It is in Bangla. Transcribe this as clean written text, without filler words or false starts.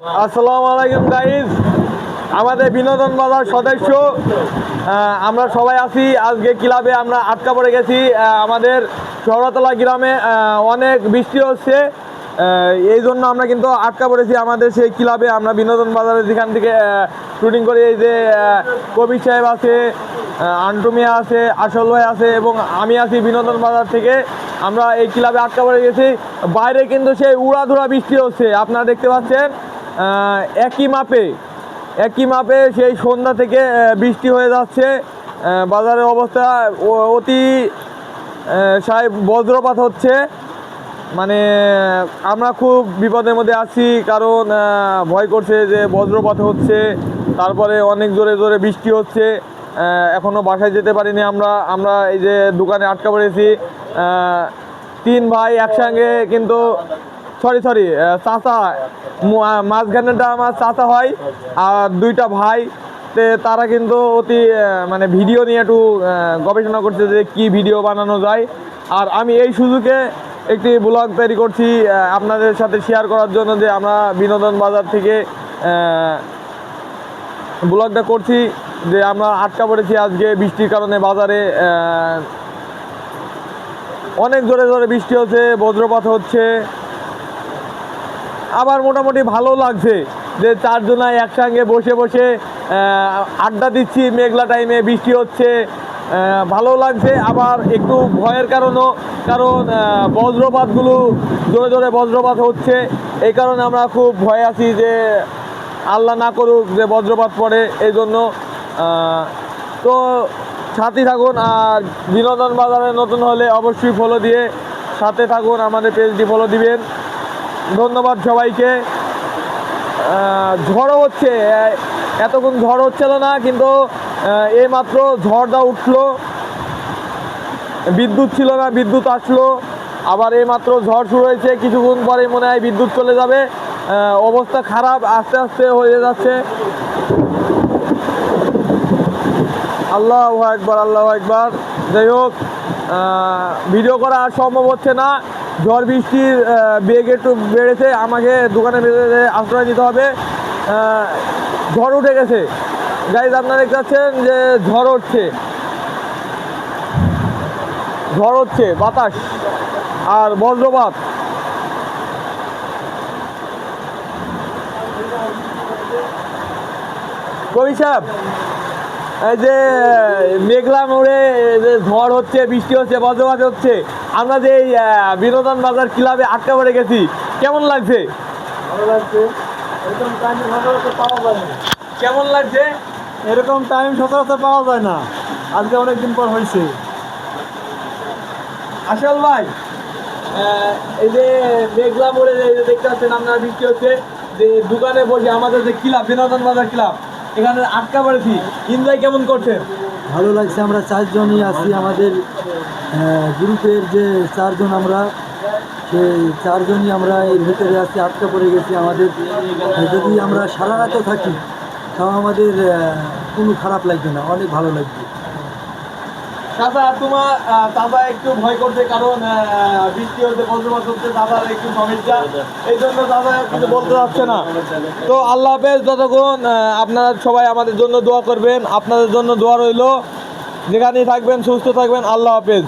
আসসালামু আলাইকুম গাইজ, আমাদের বিনোদন বাজার সদস্য আমরা সবাই আছি। আজকে ক্লাবে আমরা আটকা পড়ে গেছি। আমাদের শহরতলা গ্রামে অনেক বৃষ্টি হচ্ছে, এই জন্য আমরা কিন্তু আটকা পড়েছি আমাদের সেই ক্লাবে। আমরা বিনোদন বাজারে যেখান থেকে শুটিং করি, এই যে কবির সাহেব আছে, আন্টু মিয়া আছে, আসল ভাই আছে এবং আমি আছি বিনোদন বাজার থেকে। আমরা এই ক্লাবে আটকা পড়ে গেছি। বাইরে কিন্তু সেই উড়াধুরা বৃষ্টি হচ্ছে, আপনারা দেখতে পাচ্ছেন। একই মাপে সেই সন্ধ্যা থেকে বৃষ্টি হয়ে যাচ্ছে। বাজারের অবস্থা অতি বজ্রপাত হচ্ছে, মানে আমরা খুব বিপদের মধ্যে আছি, কারণ ভয় করছে যে বজ্রপাত হচ্ছে, তারপরে অনেক জোরে জোরে বৃষ্টি হচ্ছে। এখনও বাসায় যেতে পারিনি আমরা এই যে দোকানে আটকা পড়েছি। তিন ভাই একসঙ্গে, কিন্তু সরি চাচা, মাঝখানেটা আমার চাচা হয়, আর দুইটা ভাই, তারা কিন্তু অতি মানে ভিডিও নিয়ে একটু গবেষণা করছে যে কি ভিডিও বানানো যায়। আর আমি এই সুযোগে একটি ব্লগ তৈরি করছি আপনাদের সাথে শেয়ার করার জন্য, যে আমরা বিনোদন বাজার থেকে ব্লগটা করছি যে আমরা আটকা পড়েছি আজকে বৃষ্টির কারণে। বাজারে অনেক জোরে জোরে বৃষ্টি হচ্ছে, বজ্রপাত হচ্ছে। আবার মোটামুটি ভালো লাগছে যে চারজনায় একসঙ্গে বসে বসে আড্ডা দিচ্ছি, মেঘলা টাইমে বৃষ্টি হচ্ছে, ভালো লাগছে। আবার একটু ভয়ের কারণ বজ্রপাতগুলো জোরে জোরে বজ্রপাত হচ্ছে, এই কারণে আমরা খুব ভয়ে আছি যে আল্লাহ না করুক যে বজ্রপাত পড়ে। এই জন্য তো সাথে থাকুন, আর বিনোদন বাজারে নতুন হলে অবশ্যই ফলো দিয়ে সাথে থাকুন, আমাদের পেজটি ফলো দিবেন। ধন্যবাদ সবাইকে। ঝড়ও হচ্ছে, এতক্ষণ ঝড় হচ্ছিল না, কিন্তু এইমাত্র ঝড়টা উঠলো, বিদ্যুৎ ছিল না, বিদ্যুৎ আসলো। আবার এইমাত্র ঝড় শুরু হয়েছে, কিছুক্ষণ পরে মনে হয় বিদ্যুৎ চলে যাবে। অবস্থা খারাপ, আস্তে আস্তে হয়ে যাচ্ছে। আল্লাহু আকবার, আল্লাহু আকবার। যাই হোক, ভিডিও করা আর সম্ভব হচ্ছে না, ঝড় বৃষ্টির বেগ একটু বেড়েছে, আমাকে দোকানে বেড়ে আশ্রয় নিতে হবে। ঝড় উঠে গেছে গাইজ, আপনারা দেখতে পাচ্ছেন যে ঝড় হচ্ছে বাতাস আর বজ্রপাত। কবি সাহেব, এই যে মেঘলা মোড়ে যে ঝড় হচ্ছে, বৃষ্টি হচ্ছে, বজ্রপাত হচ্ছে, আমরা যে এই বিনোদন বাজার ক্লাবে আটকা পড়ে গেছি, কেমন লাগছে? ভালো লাগছে। এরকম টাইম সচরাচর পাওয়া যায় না। কেমন লাগছে? এরকম টাইম সচরাচর পাওয়া যায় না, আজকে অনেকদিন পর হয়েছে। আসল ভাই, এই যে মেঘলা মোড়ে দেখতে পাচ্ছেন আপনারা, বৃষ্টি হচ্ছে, যে দোকানে বসে আমাদের যে ক্লাব বিনোদন বাজার ক্লাব, এখানে আটকা পড়েছি, এনজয় কেমন করছেন? ভালো লাগছে। আমরা চারজনই আছি, আমাদের গ্রুপের যে চারজন, আমরা সেই চারজনই আমরা এর ভিতরে আছি, আটকা পড়ে গেছি। আমাদের যদি আমরা সারা রাতও থাকি তাও আমাদের কোনো খারাপ লাগবে না, অনেক ভালো লাগবে। দাদা একটু ভয় করছে, কারণ বৃষ্টি হচ্ছে, বজ্রপাত হচ্ছে, দাদার একটু সমস্যা, এই জন্য দাদা কিছু বলতে পারছে না। তো আল্লাহ হাফেজ। যতক্ষণ আপনারা সবাই আমাদের জন্য দোয়া করবেন, আপনাদের জন্য দোয়া রইল। যেখানেই থাকবেন সুস্থ থাকবেন। আল্লাহ হাফেজ।